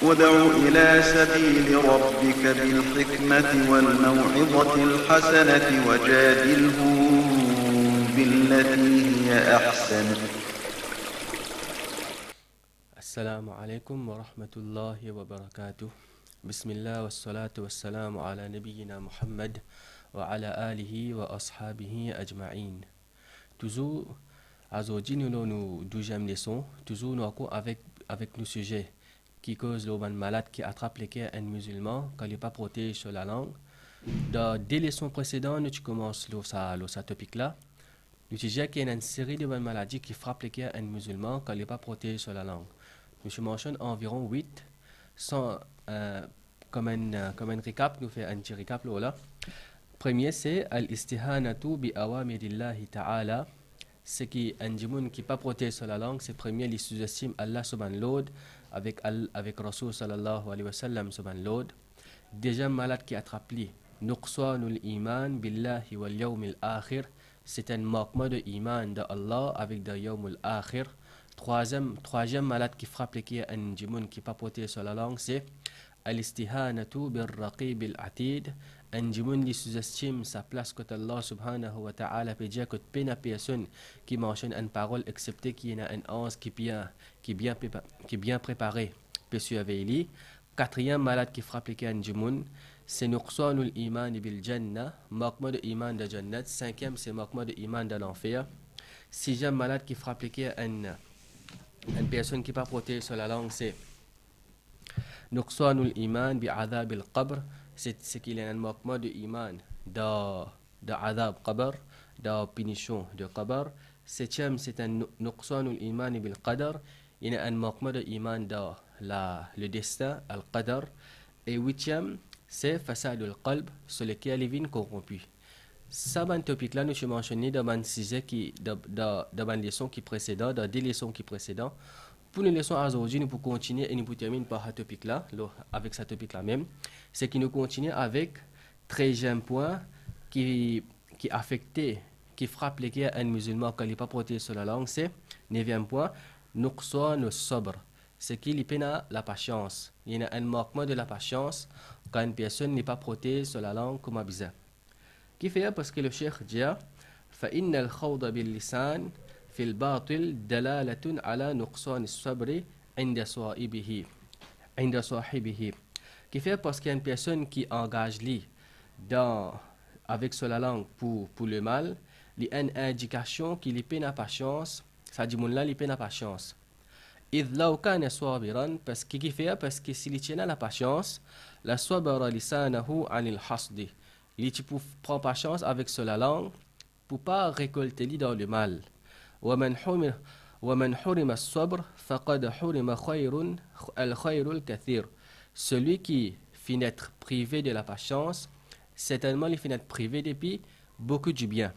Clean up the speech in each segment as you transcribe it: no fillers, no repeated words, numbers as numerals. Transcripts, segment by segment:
ادع إلى سبيل ربك بالحكمة والموعظة الحسنة وجادلهم بالتي هي أحسن. السلام عليكم ورحمة الله وبركاته. بسم الله والصلاة والسلام على نبينا محمد وعلى آله وأصحابه أجمعين. Toujours, aujourd'hui nous douzième leçon, toujours nous avec le sujet qui cause le malade qui attrape les cœurs un musulman quand il n'est pas protégé sur la langue. Dans des leçons précédentes, nous commençons ce topic-là. Nous disons qu'il y a une série de maladies qui frappent les cœurs un musulman quand il n'est pas protégé sur la langue. Nous mentionnons environ 8. Comme un récap, nous faisons un petit récap là. Premier, c'est Al-istihanatu bi awamirillahi ta'ala. Ce qui est un djimoun qui n'est pas protégé sur la langue, c'est premier, il sous-estime Allah subhanahu avec Rasul sallallahu alayhi wa sallam subhanahu. Deuxième malade qui attrape lui, nuqsanul iman billahi wal yawmil akhir. C'est un manquement de iman de Allah avec le yawmul akhir. Troisième malade qui frappe les qui un djimoun qui n'est pas protégé sur la langue, c'est Al-istihanatu bir raqib al-atid. Un djimoun qui sous-estime sa place côté Allah subhanahu wa ta'ala peut dire que peine personne qui mentionne une parole excepté qu'il y a un ange qui bien préparé peut surveiller lui. Quatrième malade qui frappe les un djimoun, c'est nuqsanul iman bil jannah, manquement de iman de jannat. Cinquième, c'est manquement de iman de l'enfer. Sixième malade qui frappe les une personne qui n'est pas protégée sur la langue, c'est nuqsanul iman bi adhab al qabr. C'est qu'il y a un manquement de iman de adhab qabr, de punition de qabr. Septième, c'est un nuqsanul iman bil qadar. Il y a un manquement de iman de le destin, al qadar. Et huitième, c'est fasad al qalb, sur lequel il vient corrompu. Ça, un topic là, nous avons mentionné dans un sujet dans une leçon qui précédente, dans des leçons qui précédentes. Pour les leçons aujourd'hui, nous pouvons continuer et nous pouvons terminer par ce topic là, avec ce topic là même. C'est que nous continuons avec 13e point qui affectait, qui frappe les cœurs un musulman quand il n'est pas protégé sur la langue. C'est 9e point, nuqsan al-sabr. C'est qu'il peine la patience. Il y a un manquement de la patience quand une personne n'est pas protégée sur la langue comme bizarre. Qui fait parce que le cheikh dit فإن الخوض باللسان في الباطل دلالة على نقصان الصبر عند صاحبه. Qui fait parce qu'il y a une personne qui engage lui avec sur la langue pour le mal, il y a une indication qu'il n'y a pas de patience, ça dit mon là il n'y a pas de patience. إذ لو كان صابرا parce que s'il tient la patience, la صبر لسانه عن الحصد. Il prend patience avec sur la langue pour pas récolter lui dans le mal. ومن حرم الصبر فقد حرم الخير الكثير. Celui qui finit d'être privé de la patience, certainement il finit d'être privé depuis beaucoup du bien.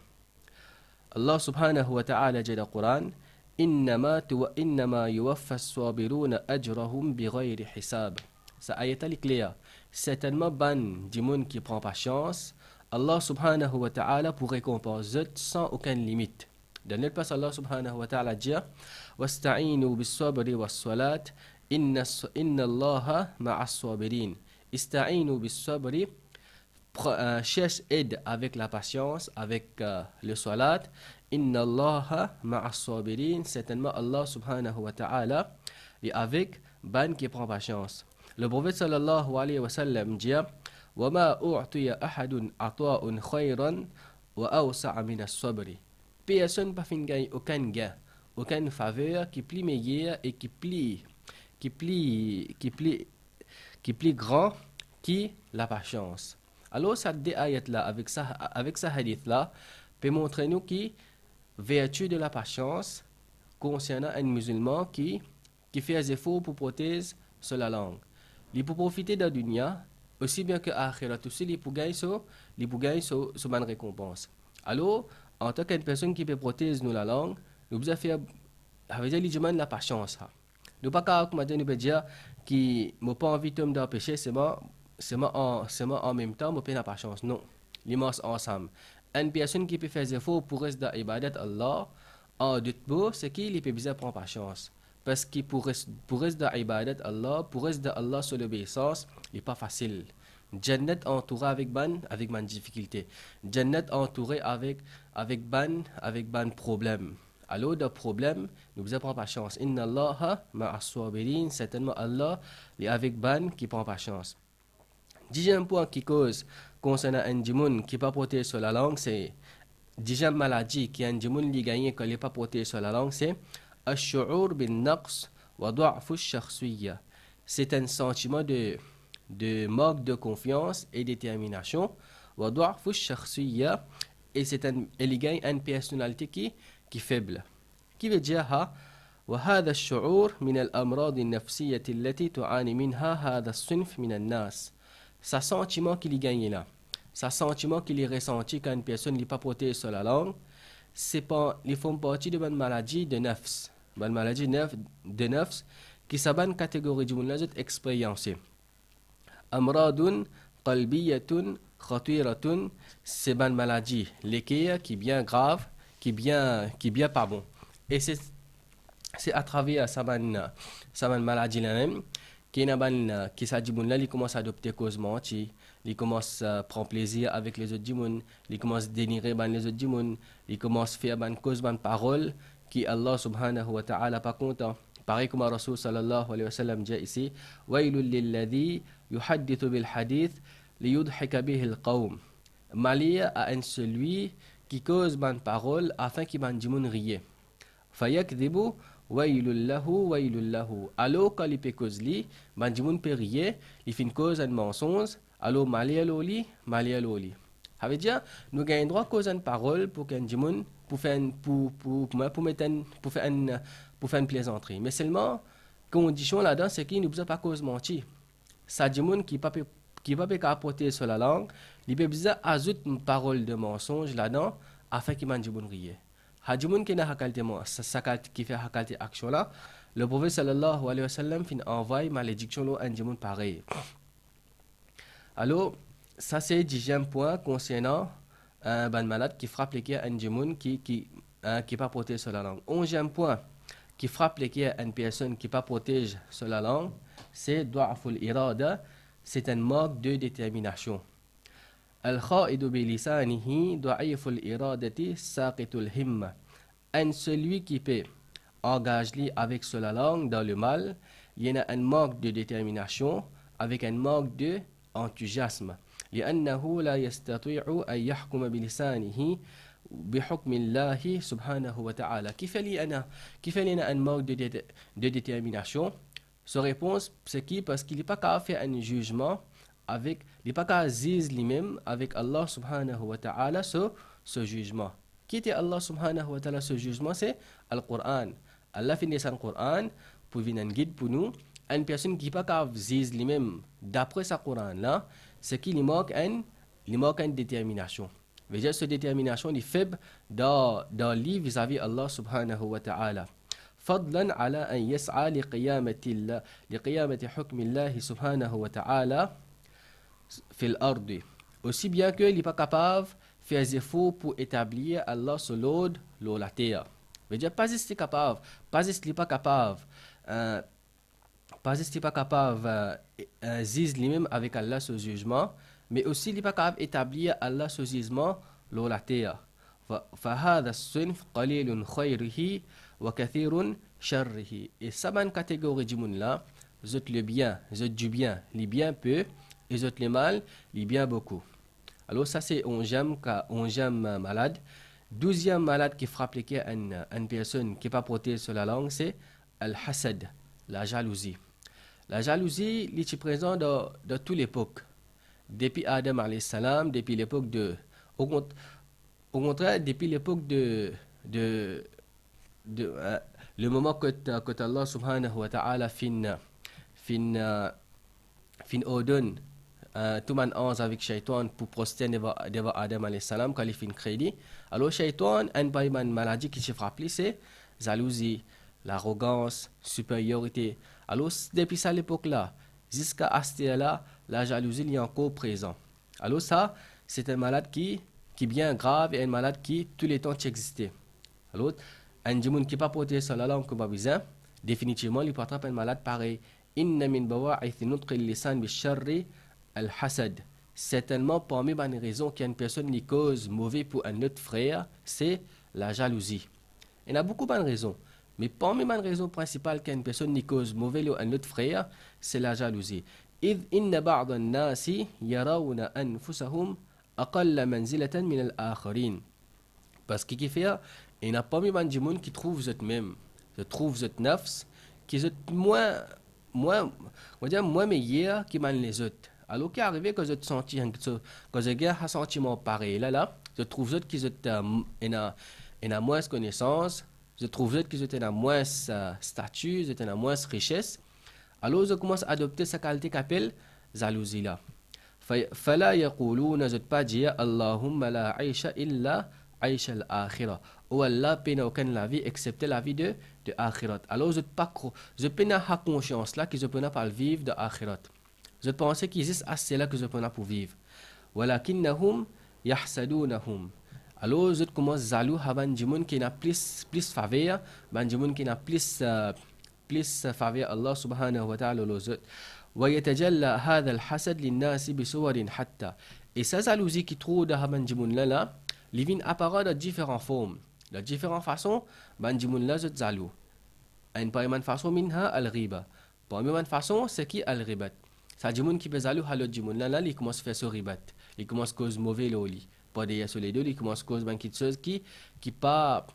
Allah subhanahu wa ta'ala dit dans le Coran إنما يوفى الصابرون أجرهم بغير حساب. Ça ayat est clair. Certainement ban du monde qui prend patience, Allah subhanahu wa ta'ala pour récompenser sans aucune limite. Dans notre place, Allah subhanahu wa ta'ala dit wasta'inu bis-sabri was-salat inna Allaha ma'as-sabirin. Ista'inu bis-sabri, cherche aide avec la patience, avec le salat. Inna Allaha ma'as-sabirin. Certainement Allah subhanahu wa ta'ala est avec ban qui prend patience. Le prophète sallallahu alayhi wa sallam dit وَمَا أُعْطِيَ أَحَدٌ عَطَاءٌ خَيْرًا وَأَوْسَعَ مِنَ الصَّبْرِ. Personne ne peut gagner aucun gain, aucune faveur qui plie meilleur et qui plie grand qui la patience. Alors cette ayat là avec ça hadith là peut montrer nous qui vertu de la patience concernant un musulman qui fait des efforts pour protéger sur la langue. Il peut profiter de la dunya aussi bien que l'akhirat, aussi il peut gagner sur une récompense. Alors, en tant qu'une personne qui peut protéger nous la langue, nous devons faire la patience. Nous ne pouvons pas dire que nous pas envie de d'empêcher, c'est moi en même temps, nous la patience. Non, ils marchent ensemble. Une personne qui peut faire des efforts pour rester dans l'ibadat Allah, en doute beau, c'est qu'il peut bien prendre patience. parce que pour rester dans ibadat Allah, pour rester dans Allah sur l'obéissance, il n'est pas facile. Jannat entouré avec ban difficulté. Jannat entouré avec ban problème. Alors de problème, nous ne prenons pas chance. Inna Allah ma'as-sabirin, certainement Allah est avec ban qui prend pas chance. Dixième point qui cause concernant un djimoun qui n'est pas protégé sur la langue, c'est dixième maladie qui un djimoun qui gagne quand il n'est pas protégé sur la langue, c'est ash-shu'ur bin-naqs wa du'fu ash-shakhsiyya. C'est un sentiment de manque de confiance et détermination. Wa du'fu ash-shakhsiyya, et il gagne une personnalité qui est faible. Qui veut dire وهذا الشعور من الأمراض النفسية التي تعاني منها هذا الصنف من الناس. Ce sentiment qu'il gagne là, ce sentiment qu'il est ressenti quand une personne n'est pas protégée sur la langue, c'est pas, ils font partie de une maladie de nafs, une maladie de nafs qui est une catégorie de monde expérience. Amradun qalbiyatun khatiratun, c'est une maladie l'équerre qui est bien grave, qui est bien pas bon. Et c'est à travers sa maladie là-même qui s'agit là, il commence à adopter cause menti, il commence à prendre plaisir avec les autres gens, il commence à dénigrer les autres gens, il commence à faire ban cause ban parole qui Allah subhanahu wa ta'ala pas content. Pareil comme Rasul sallallahu alayhi wa sallam dit ici, wailul lilladhi yuhaddithu bil hadith liyudhika bihi al-qawm. Malia à un celui qui cause ban parole afin qu'il ban dimoun rier. Fayakdhibu wailul lahu. Alors quand il peut cause li, ban dimoun peut rier, il fait une cause un mensonge, alors malia loli. Ça veut dire nous gagnons droit cause une parole pour qu'un dimoun pour faire une plaisanterie. Mais seulement condition là-dedans c'est qu'il ne peut pas cause mentir. Ça dimoun qui pas apporter sur la langue, il peut besoin ajouter une parole de mensonge là-dedans afin qu'il manje bon rier. Hadjimoun qui n'a qui fait hakalti action là, le prophète sallallahu alayhi wa sallam fin envoie malédiction là un djimoun pareil. Alors ça c'est le 10e point concernant un malade qui frappe les pieds à un djimoun qui pas protégé sur la langue. 11e point qui frappe les pieds à une personne qui pas protège sur la langue, c'est du'aful irada, c'est un manque de détermination. Al-kha'idu bilisanihi du'iful iradati saqitul himma. Un celui qui peut engager avec la langue dans le mal, il y a un manque de détermination avec un manque de enthousiasme. لأنه لا يستطيع أن يحكم بلسانه بحكم الله سبحانه وتعالى. كيف لي أنا un manque de détermination? Sa réponse, c'est parce qu'il n'est pas capable de faire un jugement il n'est pas capable de juger lui-même avec Allah subhanahu wa ta'ala ce jugement. Qui était Allah subhanahu wa ta'ala ce jugement? C'est Al-Qur'an. Allah finit son Qur'an pour venir un guide pour nous. Une personne qui n'est pas capable de juger lui-même d'après sa Qur'an là, c'est qu'il manque une détermination. Veut dire cette détermination est faible dans lui vis-à-vis Allah subhanahu wa ta'ala. فضلا على أن يسعى لقيامة حكم الله سبحانه وتعالى في الأرض. Aussi bien qu'il n'est pas capable de faire des efforts pour établir Allah sur la terre. Veut dire pas juste capable, pas juste pas capable, pas juste pas capable juger lui-même avec Allah sur jugement, mais aussi il n'est pas capable d'établir Allah sur jugement sur la terre. فهذا الصنف قليل خيره وكثير شره. Et ça une catégorie de monde là, les autres le bien, les autres du bien, les bien peu, les autres le mal, les bien beaucoup. Alors ça c'est 11e malade. 12e malade qui frappe les pieds une personne qui n'est pas protégée sur la langue, c'est al-hasad, la jalousie. La jalousie est présente dans toute l'époque. Depuis Adam alayhi salam, depuis l'époque au contraire, depuis l'époque le moment que Allah subhanahu wa ta'ala fin ordonne tout le monde avec Shaitan pour prosterner devant Adam alayhi salam quand il fin crédit. Alors Shaitan a une maladie qui se frappe, c'est jalousie, l'arrogance, supériorité. Alors depuis ça l'époque là, jusqu'à ce là, la jalousie est encore présente. Alors ça, c'est un malade qui est bien grave et un malade qui tous les temps existait. Alors un djimoun qui n'est pas protégé sur la langue comme besoin, définitivement, il peut attraper un malade pareil. Inna min bawa'ith nutqi lisan bisharri al-hasad. Certainement, parmi les raisons qu'il y a une personne qui cause mauvais pour un autre frère, c'est la jalousie. Il y a beaucoup de raisons. Mais parmi les raisons principales qu'il y a une personne qui cause mauvais pour un autre frère, c'est la jalousie. إذ إن بعض الناس يرون أنفسهم أقل منزلة من الآخرين. Parce que qui fait, il n'y a pas même des gens qui trouvent eux-mêmes, qui trouvent eux nafs, qui sont moins meilleurs que les autres. Alors qu'il arrive que je te senti, que j'ai un sentiment pareil là, je trouve eux qui sont en moins connaissance, je trouve eux qui sont en moins statut, ils sont en moins richesse. Alors je commence à adopter sa qualité qu'appelle jalousie là. فلا يقولون je pas dire اللهم لا عيش إلا عيش الآخرة. Ou Allah peine aucune la vie excepté la vie de akhirat. Alors je peine à conscience là que je peux pas vivre de akhirat. Je pensais qu'il existe assez là que je peux pas pour vivre. ولكنهم يحسدونهم. Alors je commence jaloux avant du monde qui n'a plus faveur, ban du monde qui n'a plus faveur Allah subhanahu wa ta'ala aux autres. ويتجلى هذا الحسد للناس بصور حتى. Et sa jalousie qui trouve dans ban là, il vient apparaître de différentes formes, de différentes façons. Ban là je jaloux. Une première façon minha al-riba. Première façon c'est qui al-ribat. Ça jimoun qui peut jaloux à l'autre jimoun là, il commence à faire ce ribat. Il commence à cause mauvais le lit. Pas d'ailleurs sur les deux, il commence à cause ban quelque chose qui pas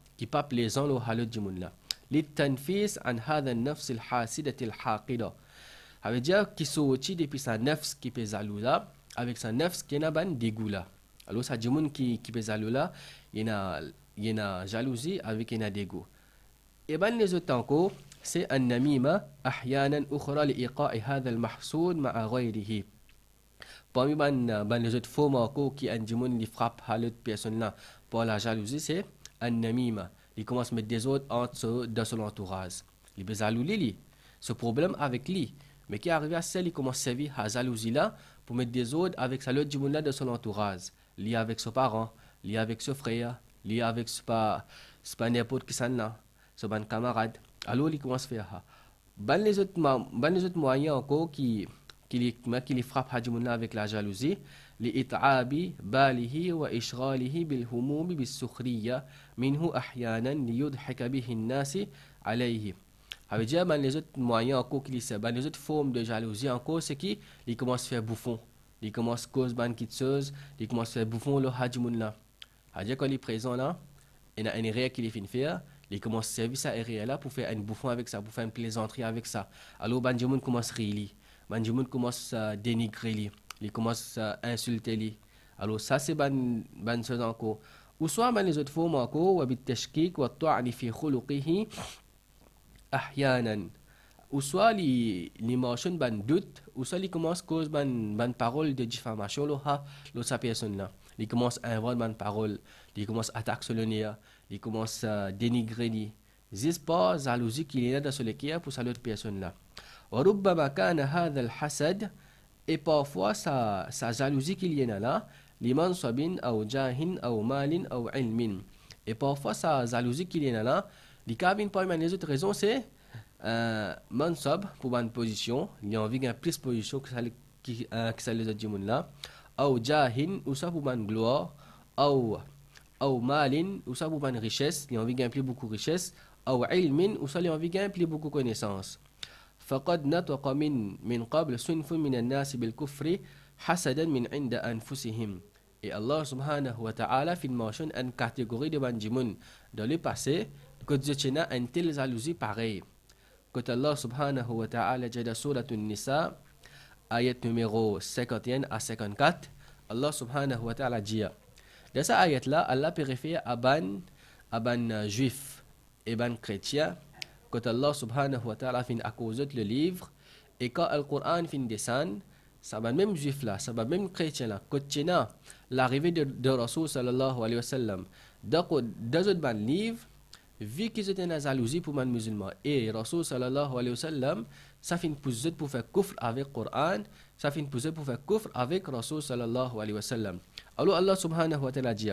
plaisant le à l'autre jimoun là. للتنفيس عن هذا النفس الحاسدة الحاقدة. Ça veut dire qu'il sortit depuis sa nefs qui peut jaloux là, avec sa nefs qui n'a ban dégoût là. Alors ça dit monde qui peut jaloux là, il y a jalousie avec il y a dégoût. Et ben les autres encore, c'est un namima أحيانا أخرى لإيقاع هذا المحسود مع غيره. Parmi les autres formes encore qui un monde qui frappe à l'autre personne là pour la jalousie, c'est un namima. Il commence à mettre des autres dans son entourage. Il peut jalouser ce problème avec lui. Mais qui arrive à celle, il commence à servir à jalousie là pour mettre des autres avec sa l'autre monde là dans son entourage. Lié avec ses parents, lié avec ses frères, lié avec c'est pas n'importe qui ça là, c'est un camarade. Alors il commence à faire ça. Les autres moyens encore qui les frappent à monde là avec la jalousie. لإتعاب باله وإشغاله بالهموم بالسخرية منه أحيانا ليضحك به الناس عليه. Ça veut dire les autres moyens encore qui les autres formes de jalousie encore c'est qui ils commencent à faire bouffon, ils commencent à cause ban kitseuse, ils commencent à faire bouffon le hadjimoun là. Ça veut dire quand il est présent là, il y a une réa qui les fait faire, ils commencent à servir ça réa là pour faire un bouffon avec ça, pour faire une plaisanterie avec ça. Alors ban jimoun commence à rire, ban jimoun commence à dénigrer lui. Il commence à insulter lui. Alors ça c'est ban chose encore. Ou soit les autres formes encore وبالتشكيك والطعن في خلقه أحيانا. Ou soit les mentionne ban doute, ou soit il commence cause ban parole de diffamation là sa personne là. Il commence à inventer ban parole, il commence à attaquer sur le nez, il commence à dénigrer lui. C'est pas jalousie qu'il est là dans le cœur pour cette autre personne là. وربما كان هذا الحسد. Et parfois, sa jalousie qu'il y a là, liman sabin ou jahin ou malin ou ilmin. Et parfois, sa jalousie qu'il y a là, les cabines parmi les autres raisons, c'est mansab pour une position, il y a envie d'un plus position que ça les autres gens là, ou jahin ou ça pour une gloire, ou malin ou ça pour une richesse, il y a envie d'un plus beaucoup richesse, ou ilmin ou ça il y a envie d'un plus beaucoup connaissance. فقد نطق من قبل صنف من الناس بالكفر حسدا من عند أنفسهم. Et Allah subhanahu wa ta'ala fait mention une catégorie de banjimoun dans le passé que Dieu tient une telle jalousie pareille. Quand Allah subhanahu wa ta'ala dit dans Surat An-Nisa, ayat numéro 51 à 54, Allah subhanahu wa ta'ala dit dans cette ayat là, Allah peut référer à ban juif et ban chrétien. Quand Allah subhanahu wa ta'ala fin à cause le livre et quand le Coran fin descend, ça va même juif là, ça va même chrétien là. Quand tu as l'arrivée de Rasul sallallahu alayhi wa sallam, dans un livre, vu qu'ils étaient dans la jalousie pour les musulmans et Rasul sallallahu alayhi wa sallam, ça fin pousser pour faire kufr avec le Coran, ça fin pousser pour faire kufr avec Rasul sallallahu alayhi wa sallam. Alors Allah subhanahu wa ta'ala dit,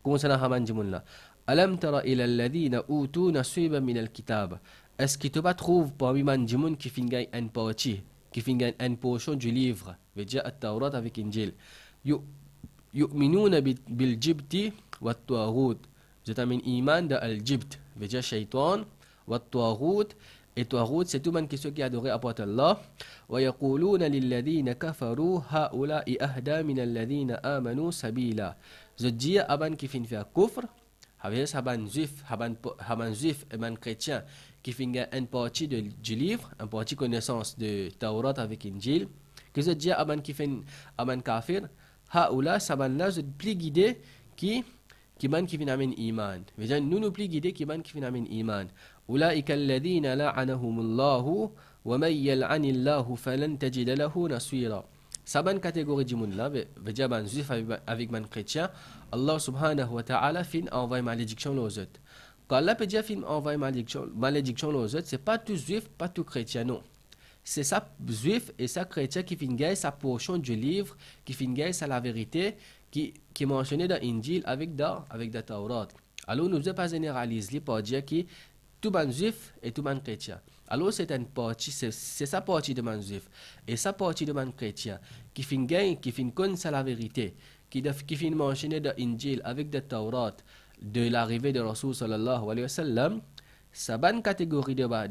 comment ça n'a pas de là? ألم تر إلى الذين أوتوا نصيبا من الكتاب est-ce que tu pas trouves parmi man dimoun qui fingagne une partie, qui fingagne une portion du livre, veut dire At-Tawrat avec Injil, yu'minuna bil jibti wa at-taghut. Vous êtes un iman de al-jibt, veut dire shaitan, wa at-taghut. Et taghut, c'est tout le monde qui adore à part Allah. Wa yaquluna lilladhina kafaru haula'i ahda min alladhina amanu sabila. Je dis à ban qui fin faire kufr, avec haban juif et ban chrétien qui fin une partie du livre, une partie connaissance de Taurat avec Injil, que je dis à ban qui fin aban kafir, haula saban là je pli guidé qui ban qui fin amen iman. Veut dire nous pli guidé qui ban qui fin amen iman. أولئك الذين لعنهم الله ومن يلعن الله فلن تجد له نصيرا. Saban catégorie du monde là, veut dire ban juif avec ban chrétien, Allah subhanahu wa ta'ala fin envoie malédiction aux autres. Quand Allah peut dire fin envoie malédiction aux autres, c'est pas tout juif, pas tout chrétien, non. C'est ça juif et ça chrétien qui fin gagne sa portion du livre, qui fin gagne sa la vérité, qui est mentionné dans Injil avec la Taurat. Alors nous ne pouvons pas généraliser pour dire que tout ban juif et tout ban chrétien. Alors c'est une partie, c'est sa partie de ban juif et sa partie de ban chrétien qui fin gagne, qui fin connaître la vérité, qui fin mentionner dans Injil avec la Taurat de l'arrivée de Rasul sallallahu alayhi wa sallam. Sa ban catégorie de ban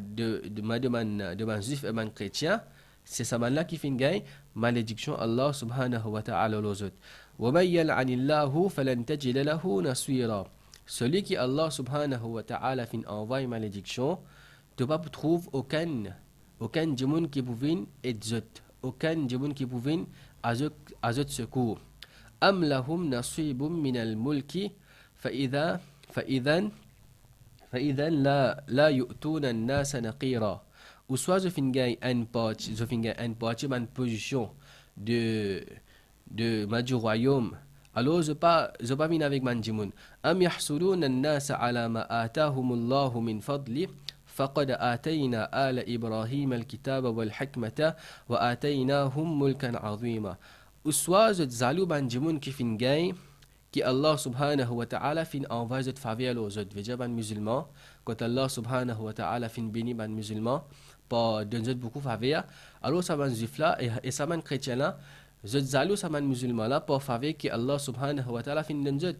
juif et ban chrétien, c'est sa ban là qui fin gagne malédiction Allah subhanahu wa ta'ala aux autres. Wa may yal'anillahu falan tajid lahu nasira. Celui qui Allah subhanahu wa ta'ala fin envoie malédiction, tu ne trouves aucun djimoun qui pouvait aider, aucun djimoun qui pouvait ajouter secours. Am lahum nasibum min al-mulki فإذا la yu'tuna an-nasa naqira. Ou soit je fin gagne une partie de position de ma du royaume. Alors je pas venir avec man djimoun. Am yahsuluna an-nasa ala ma atahum Allah min fadli faqad atayna ala Ibrahim al-kitaba wal hikmata wa ataynahum mulkan azima. Ou soit je zalou man djimoun qui fin gagne qui Allah subhanahu wa ta'ala fin envoie de faveur aux autres. Veut dire ban musulman, quand Allah subhanahu wa ta'ala fin béni ban musulman pour donner beaucoup faveur, alors ça ban juif là et ça ban chrétien là, je zalou ça ban musulman là pour faveur qui Allah subhanahu wa ta'ala fin donne.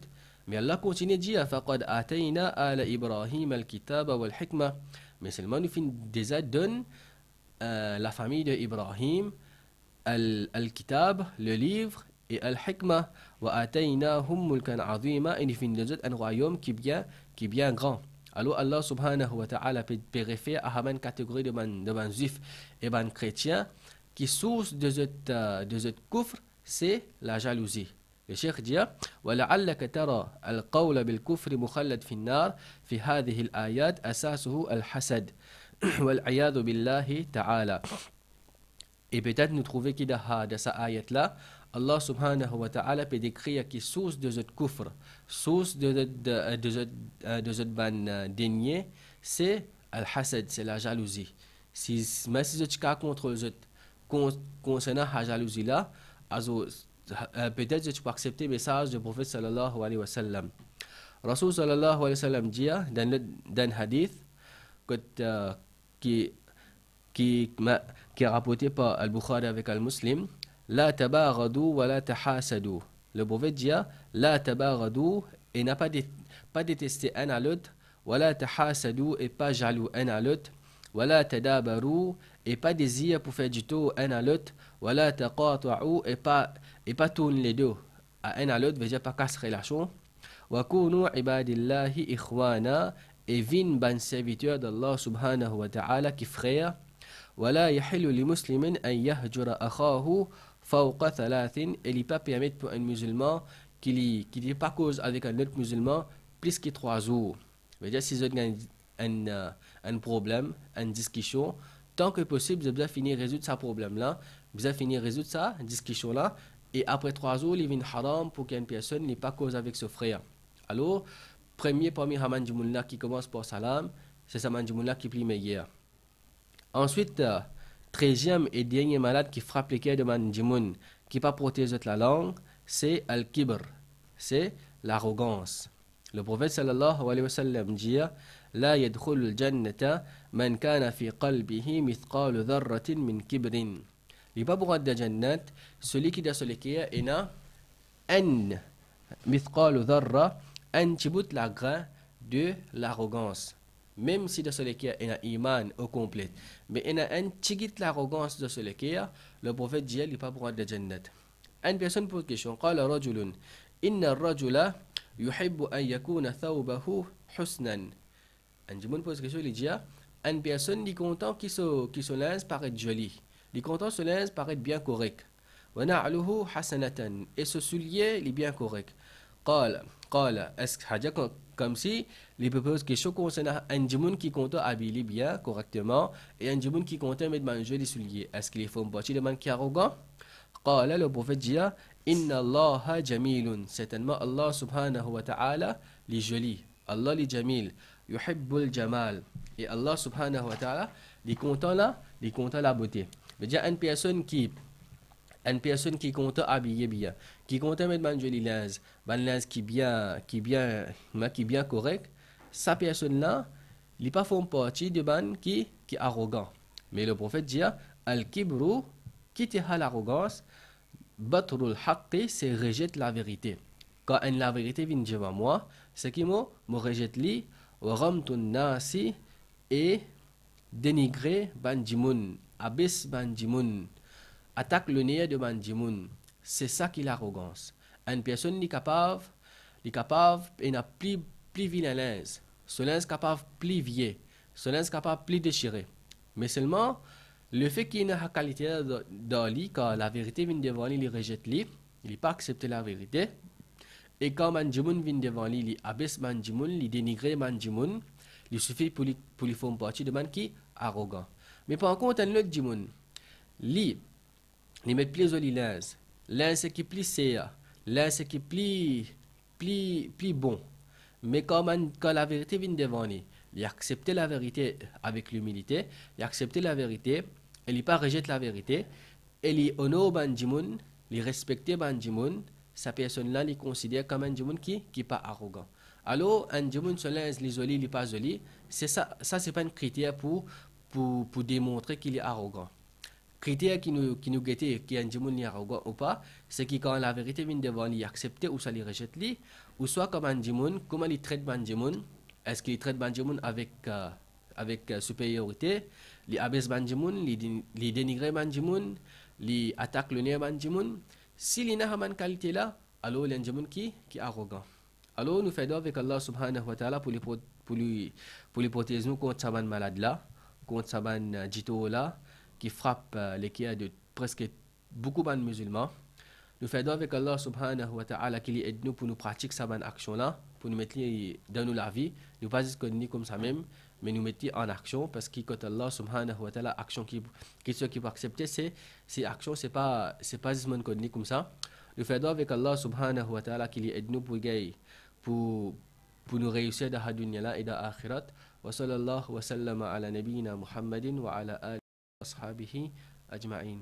Mais Allah continue de dire faqad atayna ala Ibrahim al-kitaba wal hikma. Mais seulement nous fin déjà donne la famille de Ibrahim al-kitab, le livre et al-hikma wa ataynahum mulkan azima, et nous fin donne un royaume qui est bien grand. Alors Allah subhanahu wa ta'ala peut référer à une catégorie de ban juif et ban chrétien qui source de cette kufr, c'est la jalousie. Le cheikh dit وَلَعَلَّكَ تَرَى الْقَوْلَ بِالْكُفْرِ مُخَلَّدْ فِي النَّارِ في هذه الآيات أساسه الحسد والعياذ بالله تعالى. Et peut-être nous trouver qu'il y a dans cette ayat-là, Allah subhanahu wa ta'ala peut décrire qui source de cette kufr, source de cette ban dénier, c'est al-hasad, c'est la jalousie. Mais si tu as contre concernant la jalousie là, peut-être que tu peux accepter le message du prophète sallallahu alayhi wa sallam. Rasul sallallahu alayhi wa sallam dit dans un hadith qui est rapporté par Al-Bukhari avec Al-Muslim, la tabaghadu wa la tahasadu. Le prophète dit la tabaghadu et n'a pas détesté un à l'autre, wa la tahasadu et pas jaloux un à l'autre, wa la tadabaru et pas désir pour faire du tort un à l'autre, wa la taqata'u et pas tourner les deux à un à l'autre, veut dire pas casser relation. Wa kunu ibadillahi ikhwana et vin ban serviteur d'Allah subhanahu wa ta'ala qui frère. ولا يحل لمسلم أن يهجر أخاه فوق ثلاث. Et il pas permettre pour un musulman qui n'est pas cause avec un autre musulman plus que 3 jours. Veut dire si vous avez un problème, une discussion, tant que possible, vous avez fini résoudre ce problème là, vous avez fini résoudre ça discussion là, et après 3 jours, il vient haram pour qu'une personne n'ait pas cause avec son frère. Alors, premier Haman Jumullah qui commence par salam, c'est Haman Jumullah qui plie meilleur. Ensuite, 13e et dernier malade qui frappe les cœurs de Mandjimoun, qui n'a pas protégé la langue, c'est Al-Kibr, c'est l'arrogance. Le prophète sallallahu alayhi wa sallam dit لا يدخل الجنة من كان في قلبه مثقال ذرة من كبر. Il pas droit de Jannat, celui qui dans celui qui est un mithqal dharra, un tibut la grain de l'arrogance. Même si dans celui qui est un iman au complet, mais il y a un tigit l'arrogance de celui qui est, le prophète dit il pas droit de Jannat. Une personne pose question, قال رجل إن الرجل يحب أن يكون ثوبه حسنا. Un jimoun pose question, il dit une personne qui est content qui se linge paraît joli. Les content se linge paraît bien correct. ونعله حسنة et ce soulier est bien correct. قال est-ce que comme si les pose question concernant un jimoun qui compte habiller bien correctement et un jimoun qui compte mettre un joli soulier. Est-ce qu'il faut partie de man qui est arrogant? قال le prophète dit Inna Allah jamilun. Certainement Allah subhanahu wa ta'ala les joli. Allah les jamil. Yuhibbul jamal. Et Allah subhanahu wa ta'ala les content la beauté. Mais il y a une personne qui compte habiller bien, qui compte mettre un joli linge, un linge qui bien correct, sa personne là, il n'est pas font partie de ban qui est arrogant. Mais le prophète dit al-kibru, quitter l'arrogance, batrul haqqi, c'est rejette la vérité. Quand la vérité vient devant moi, c'est qui me rejette li, wa ramtun nasi, et dénigrer banjimoun, abaisse banjimoun, attaque le nez de banjimoun. C'est ça qui est l'arrogance. Une personne est capable et n'a plus vilain linge. Ce linge capable plus vieux, ce linge capable plus déchiré. Mais seulement le fait qu'il y ait une qualité dans lui, quand la vérité vient devant lui, il rejette lui, il n'est pas accepté la vérité. Et quand Manjimoun vient devant lui, il abaisse Manjimoun, il dénigre Manjimoun, il suffit pour lui faire partie de man qui est arrogant. Mais par contre, un autre Jimoun, il met plus joli linge, linge qui est plus séa, linge qui est plus bon. Mais quand la vérité vient devant lui, il accepte la vérité avec l'humilité, il accepte la vérité, il n'est pas rejette la vérité, il honore Banjimoun, il respecte Banjimoun, sa personne-là, il considère comme un Jimoun qui n'est pas arrogant. Alors, un Jimoun se linge, il est joli, il n'est pas joli, c'est ça c'est pas un critère pour démontrer qu'il est arrogant. Critère qui nous guette, qui est un Jimoun arrogant ou pas, c'est que quand la vérité vient devant lui, il accepte ou ça il rejette lui, ou soit comme un Jimoun, comment il traite Banjimoun, est-ce qu'il traite Banjimoun avec supériorité, il abaisse Banjimoun, il dénigre Banjimoun, il attaque le nez Banjimoun. S'il y a une qualité là, alors il y a un Jimoun qui est arrogant. Alors nous faisons avec Allah subhanahu wa ta'ala pour les protéger nous contre cette maladie là, contre cette jito là, qui frappe les cas de presque beaucoup de musulmans. Nous faisons avec Allah subhanahu wa ta'ala qui aide nous pour nous pratiquer cette action là, pour nous mettre dans nos la vie, nous pas juste comme ça même, mais nous mettre en action parce que quand Allah subhanahu wa ta'ala action qui ceux qui peut accepter ces actions c'est pas juste mon connu comme ça. Nous faisons avec Allah subhanahu wa ta'ala qui aide nous pour nous réussir dans la dunya là et dans l'akhirat. Wa sallallahu wa sallama ala nabiyyina Muhammadin wa ala alihi wa ashabihi ajma'in.